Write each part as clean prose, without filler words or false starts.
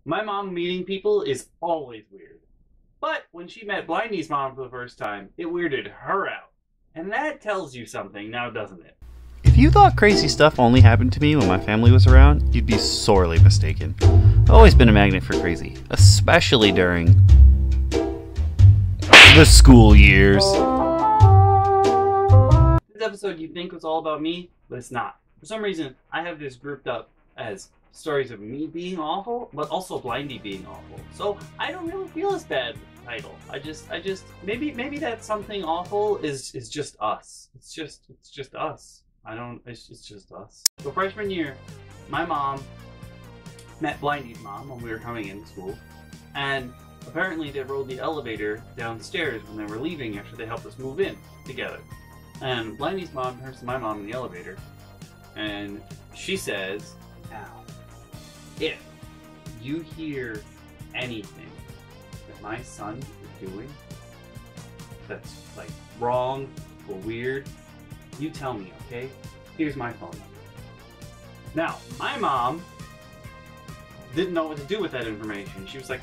My mom meeting people is always weird. But when she met Blindy's mom for the first time, it weirded her out. And that tells you something now, doesn't it? If you thought crazy stuff only happened to me when my family was around, you'd be sorely mistaken. I've always been a magnet for crazy, especially during the school years. This episode you'd think was all about me, but it's not. For some reason, I have this grouped up as stories of me being awful, but also Blindy being awful. So I don't really feel as bad with the title. I just maybe that something awful is just us. It's just us. It's just us. So freshman year, my mom met Blindy's mom when we were coming into school, and apparently they rode the elevator downstairs when they were leaving after they helped us move in together. And Blindy's mom turns to my mom in the elevator, and she says, "Now, if you hear anything that my son is doing that's like wrong or weird, you tell me, okay? Here's my phone number." Now, my mom didn't know what to do with that information. She was like,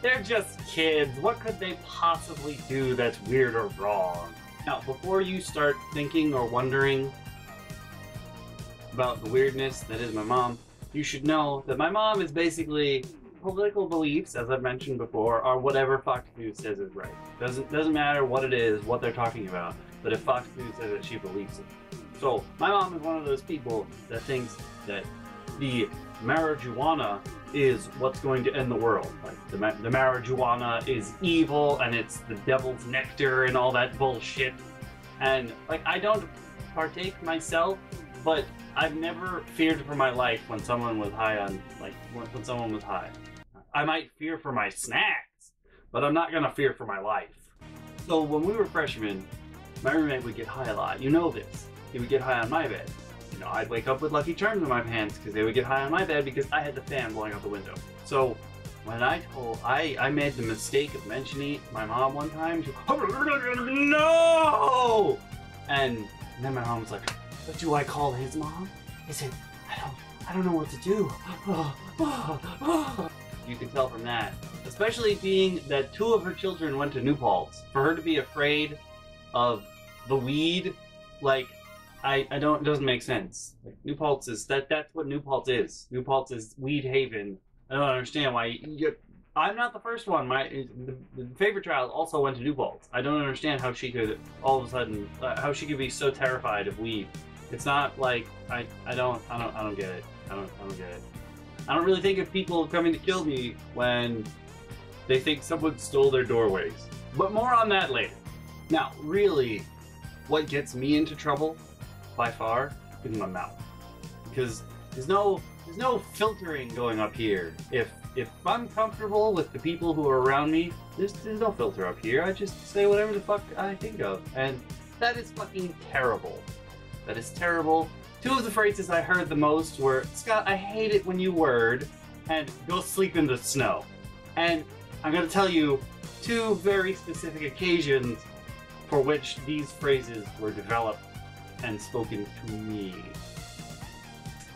"They're just kids. What could they possibly do that's weird or wrong?" Now, before you start thinking or wondering about the weirdness that is my mom, you should know that my mom is basically political beliefs, as I've mentioned before, are whatever Fox News says is right. Doesn't matter what it is, what they're talking about, but if Fox News says it, she believes it. So my mom is one of those people that thinks that the marijuana is what's going to end the world. Like the marijuana is evil and it's the devil's nectar and all that bullshit. And like, I don't partake myself, but I've never feared for my life when someone was high on, like, when someone was high. I might fear for my snacks, but I'm not gonna fear for my life. So when we were freshmen, my roommate would get high a lot. You know this. He would get high on my bed. You know, I'd wake up with Lucky Charms in my pants because they would get high on my bed because I had the fan blowing out the window. So when I made the mistake of mentioning it to my mom one time, she no! And then my mom was like, "But do I call his mom?" I said, I don't know what to do. You can tell from that, especially being that 2 of her children went to New Paltz. For her to be afraid of the weed, like, it doesn't make sense. Like, New Paltz is, that's what New Paltz is. New Paltz is weed haven. I don't understand why I'm not the first one. The favorite child also went to New Paltz. I don't understand how she could all of a sudden, how she could be so terrified of weed. It's not like, I don't get it. I don't get it. I don't really think of people coming to kill me when they think someone stole their doorways. But more on that later. Now, really, what gets me into trouble, by far, is my mouth. Because there's no filtering going up here. If I'm comfortable with the people who are around me, there's no filter up here. I just say whatever the fuck I think of. And that is fucking terrible. That is terrible. 2 of the phrases I heard the most were, "Scott, I hate it when you word," and "go sleep in the snow." And I'm going to tell you 2 very specific occasions for which these phrases were developed and spoken to me.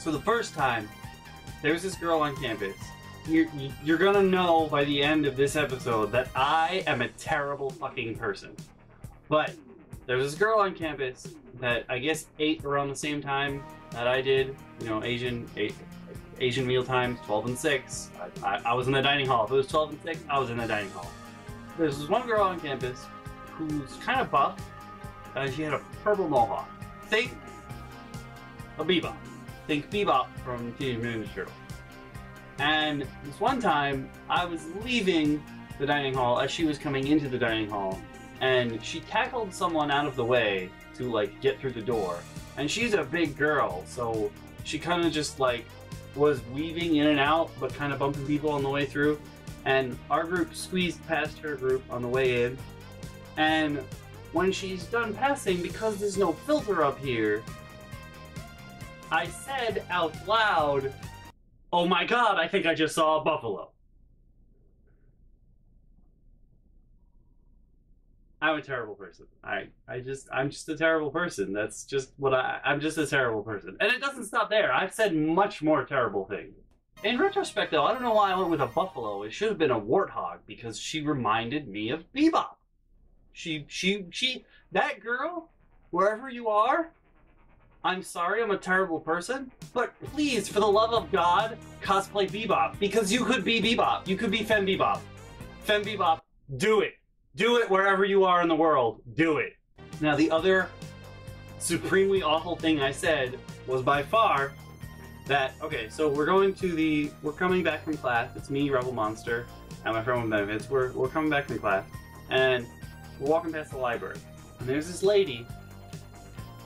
So the first time, there was this girl on campus. You're going to know by the end of this episode that I am a terrible fucking person. But there was this girl on campus that I guess ate around the same time that I did. You know, Asian meal times, 12 and 6. I was in the dining hall. If it was 12 and 6, I was in the dining hall. There's this one girl on campus who's kind of buff. She had a purple mohawk. Think a Bebop. Think Bebop from Teenage Mutant Ninja Turtles. And this one time, I was leaving the dining hall as she was coming into the dining hall, and she tackled someone out of the way to, like, get through the door. And she's a big girl, so she kind of just, like, was weaving in and out, but kind of bumping people on the way through. And our group squeezed past her group on the way in. And when she's done passing, because there's no filter up here, I said out loud, "Oh my god, I think I just saw a buffalo." I'm a terrible person. I'm just a terrible person. That's just what I'm just a terrible person. And it doesn't stop there. I've said much more terrible things. In retrospect, though, I don't know why I went with a buffalo. It should have been a warthog because she reminded me of Bebop. That girl, wherever you are, I'm sorry I'm a terrible person, but please, for the love of God, cosplay Bebop, because you could be Bebop. You could be Femme Bebop. Femme Bebop, do it. Do it wherever you are in the world. Do it. Now, the other supremely awful thing I said was by far that, okay, so we're coming back from class. It's me, Rebel Monster, and my friend with benefits. We're coming back from class, and we're walking past the library. And there's this lady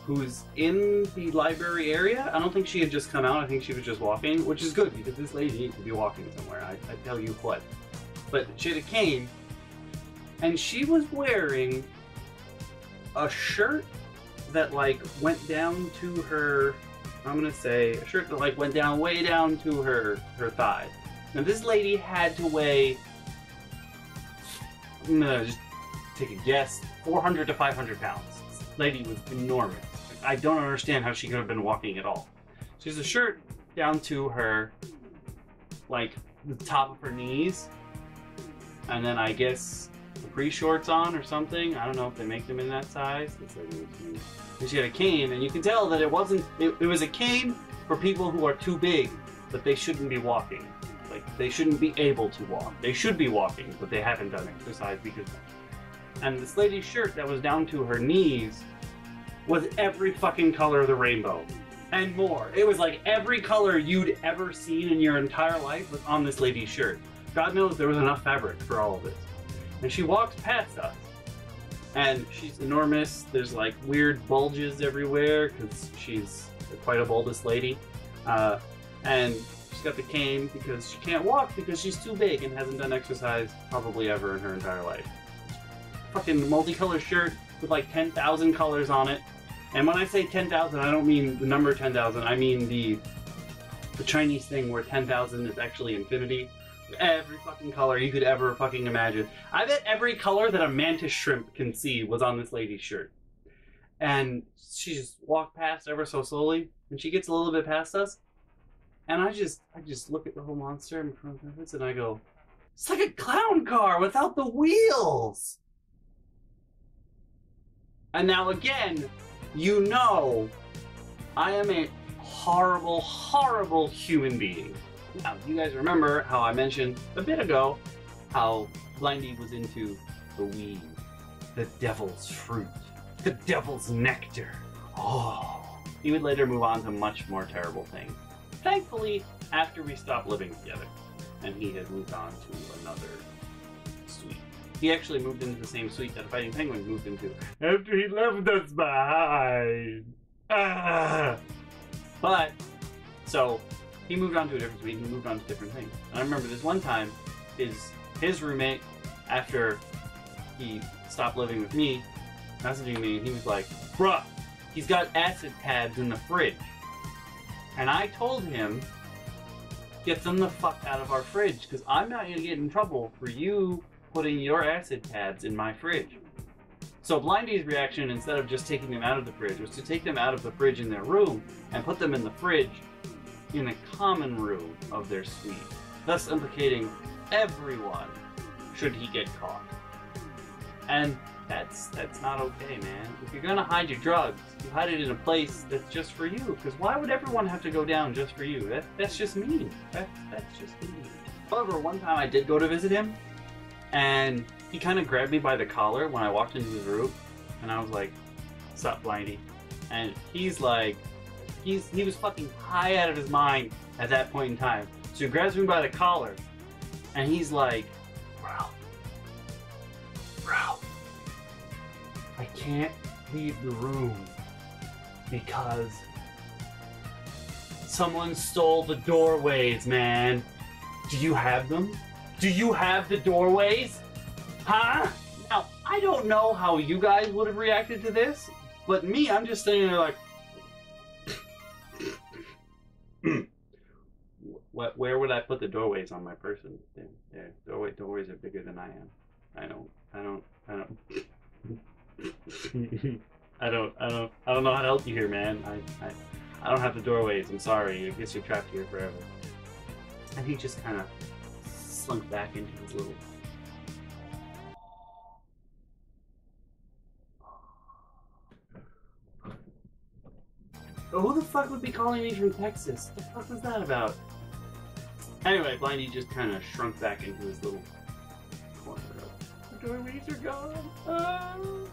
who's in the library area. I don't think she had just come out. I think she was just walking, which is good because this lady needs to be walking somewhere. I tell you what. But she had a cane, and she was wearing a shirt that like went down to her, I'm gonna say a shirt that like went down way down to her thigh. Now this lady had to weigh, I'm gonna just take a guess, 400 to 500 pounds. This lady was enormous. I don't understand how she could have been walking at all. She has a shirt down to her, like the top of her knees, and then I guess capri shorts on or something. I don't know if they make them in that size. And she had a cane, and you can tell that it was a cane for people who are too big, but they shouldn't be walking. Like, they shouldn't be able to walk. They should be walking, but they haven't done exercise because... And this lady's shirt that was down to her knees was every fucking color of the rainbow. And more. It was like every color you'd ever seen in your entire life was on this lady's shirt. God knows there was enough fabric for all of this. And she walks past us. And she's enormous. There's like weird bulges everywhere because she's quite a bulbous lady. And she's got the cane because she can't walk because she's too big and hasn't done exercise probably ever in her entire life. Fucking multicolored shirt with like 10,000 colors on it. And when I say 10,000, I don't mean the number 10,000. I mean the Chinese thing where 10,000 is actually infinity. Every fucking color you could ever fucking imagine. I bet every color that a mantis shrimp can see was on this lady's shirt. And she just walked past ever so slowly, and she gets a little bit past us, and I just look at the whole monster in front of us, and I go, it's like a clown car without the wheels! And now again, you know, I am a horrible, horrible human being. Now, you guys remember how I mentioned a bit ago how Blindy was into the weed, the devil's fruit, the devil's nectar. Oh, he would later move on to much more terrible things. Thankfully, after we stopped living together, and he had moved on to another suite. He actually moved into the same suite that a fighting penguin moved into after he left us behind. But, so, he moved on to a different suite, and he moved on to different things. And I remember this one time, his roommate, after he stopped living with me, messaging me, and he was like, bruh, he's got acid tabs in the fridge. And I told him, get them the fuck out of our fridge, because I'm not going to get in trouble for you putting your acid tabs in my fridge. So Blindy's reaction, instead of just taking them out of the fridge, was to take them out of the fridge in their room and put them in the fridge in a common room of their suite, thus implicating everyone should he get caught. And that's not okay, man. If you're gonna hide your drugs, you hide it in a place that's just for you, because why would everyone have to go down just for you? That's just mean. That's just mean. However, one time I did go to visit him, and he kind of grabbed me by the collar when I walked into his room, and I was like, "Sup, Blindy?" And he's like, he was fucking high out of his mind at that point in time. So he grabs me by the collar, and he's like, Bro, I can't leave the room because someone stole the doorways, man. Do you have them? Do you have the doorways? Huh? Now, I don't know how you guys would have reacted to this, but me, I'm just sitting there like, where would I put the doorways on my person? There, doorways are bigger than I am. I don't know how to help you here, man. I don't have the doorways. I'm sorry. I guess you're trapped here forever. And he just kind of slunk back into his little... But who the fuck would be calling me from Texas? What the fuck was that about? Anyway, Blindy just kind of shrunk back into his little corner of the doorways are gone. Oh.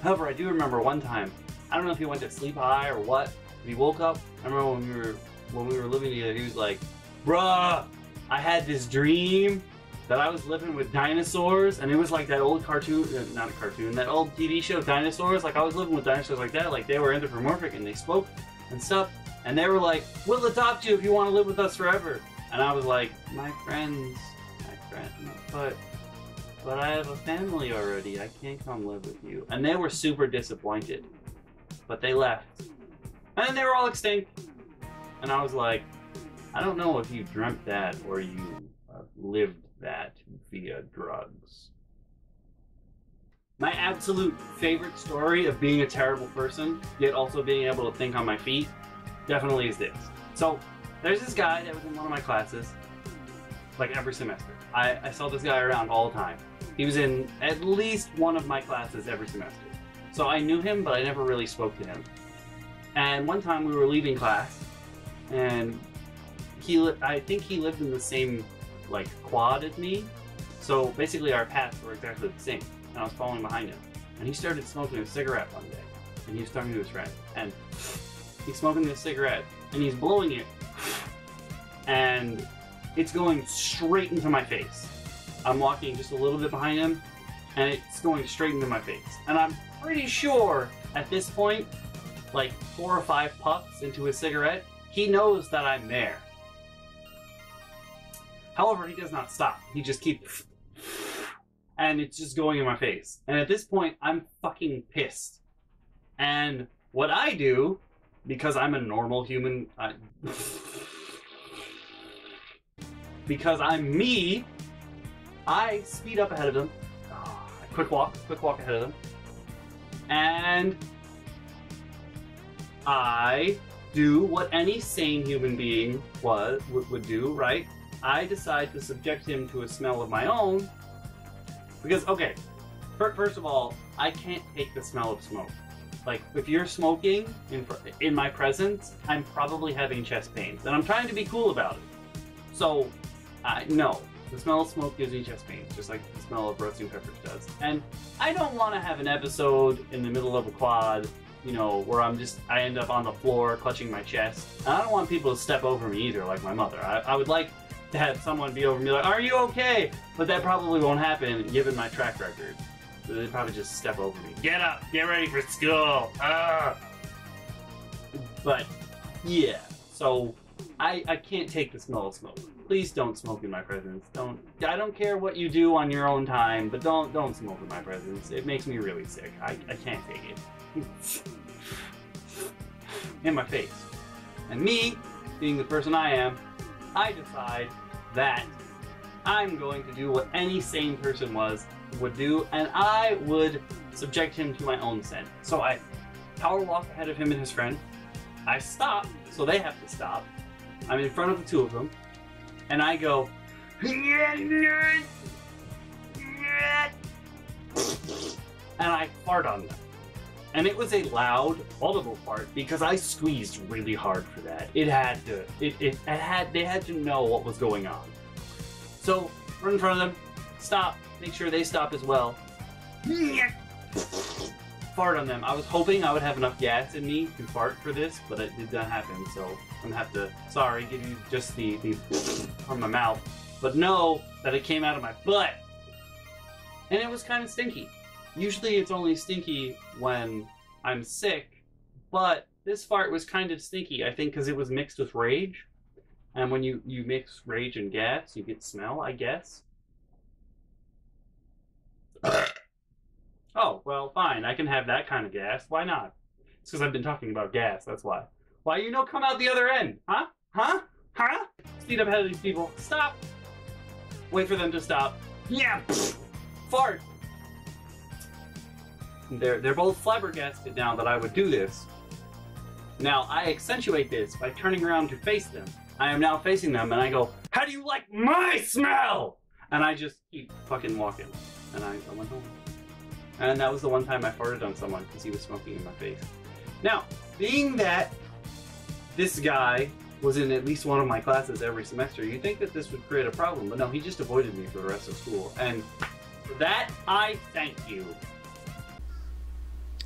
However, I do remember one time, I don't know if he went to sleep high or what, but he woke up. I remember when we were living together, he was like, bruh, I had this dream that I was living with dinosaurs, and it was like that old cartoon, not a cartoon, that old TV show, Dinosaurs. Like, I was living with dinosaurs like that, like they were anthropomorphic and they spoke and stuff, and they were like, we'll adopt you if you want to live with us forever. And I was like, my friends, but I have a family already, I can't come live with you. And they were super disappointed, but they left. And then they were all extinct. And I was like, I don't know if you dreamt that or you lived that via drugs. My absolute favorite story of being a terrible person, yet also being able to think on my feet, definitely is this. So, there's this guy that was in one of my classes, like every semester. I saw this guy around all the time. He was in at least one of my classes every semester. So I knew him, but I never really spoke to him. And one time we were leaving class, and I think he lived in the same like quad as me, so basically our paths were exactly the same, and I was following behind him, and he started smoking a cigarette one day, and he was talking to his friend, and he's smoking this cigarette, and he's blowing it, and it's going straight into my face. I'm walking just a little bit behind him, and it's going straight into my face, and I'm pretty sure at this point, like 4 or 5 puffs into his cigarette, he knows that I'm there. However, he does not stop. He just keeps... And it's just going in my face. And at this point, I'm fucking pissed. And what I do, because I'm a normal human... because I'm me, I speed up ahead of them. Quick walk ahead of them. And I do what any sane human being would do, right? I decide to subject him to a smell of my own because, okay, first of all, I can't take the smell of smoke. Like, if you're smoking in my presence, I'm probably having chest pains, and I'm trying to be cool about it. So, no, the smell of smoke gives me chest pains, just like the smell of roasting peppers does. And I don't want to have an episode in the middle of a quad, you know, where I end up on the floor clutching my chest. And I don't want people to step over me either, like my mother. I would like to have someone be over me like, are you okay? But that probably won't happen given my track record. So they'd probably just step over me. Get up! Get ready for school! But, yeah. So, I can't take the smell of smoke. Please don't smoke in my presence. I don't care what you do on your own time, but don't smoke in my presence. It makes me really sick. I can't take it. In my face. And me, being the person I am, I decide that I'm going to do what any sane person would do, and I would subject him to my own scent. So I power walk ahead of him and his friend. I stop, so they have to stop. I'm in front of the two of them, and I go, and I fart on them. And it was a loud, audible fart because I squeezed really hard for that. They had to know what was going on. So, run in front of them, stop, make sure they stop as well. Fart on them. I was hoping I would have enough gas in me to fart for this, but it did not happen, so I'm gonna have to, sorry, give you just the from my mouth. But know that it came out of my butt. And it was kind of stinky. Usually it's only stinky when I'm sick, but this fart was kind of stinky, I think, because it was mixed with rage. And when you mix rage and gas, you get smell, I guess. Oh, well, fine. I can have that kind of gas. Why not? It's because I've been talking about gas, that's why. Why you no come out the other end? Huh? Huh? Huh? Speed up ahead of these people. Stop! Wait for them to stop. Yeah! Fart! They're both flabbergasted now that I would do this. Now, I accentuate this by turning around to face them. I am now facing them, and I go, "How do you like my smell?" And I just keep fucking walking. And I went home. And that was the one time I farted on someone because he was smoking in my face. Now, being that this guy was in at least one of my classes every semester, you'd think that this would create a problem. But no, he just avoided me for the rest of school. And for that, I thank you.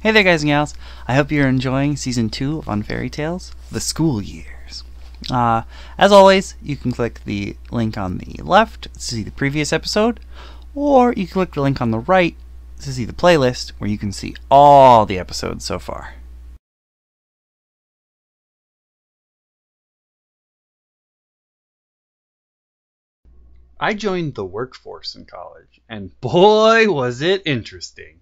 Hey there, guys and gals. I hope you're enjoying Season 2 of On Fairy Tales, The School Years. As always, you can click the link on the left to see the previous episode, or you can click the link on the right to see the playlist where you can see all the episodes so far. I joined the workforce in college, and boy was it interesting.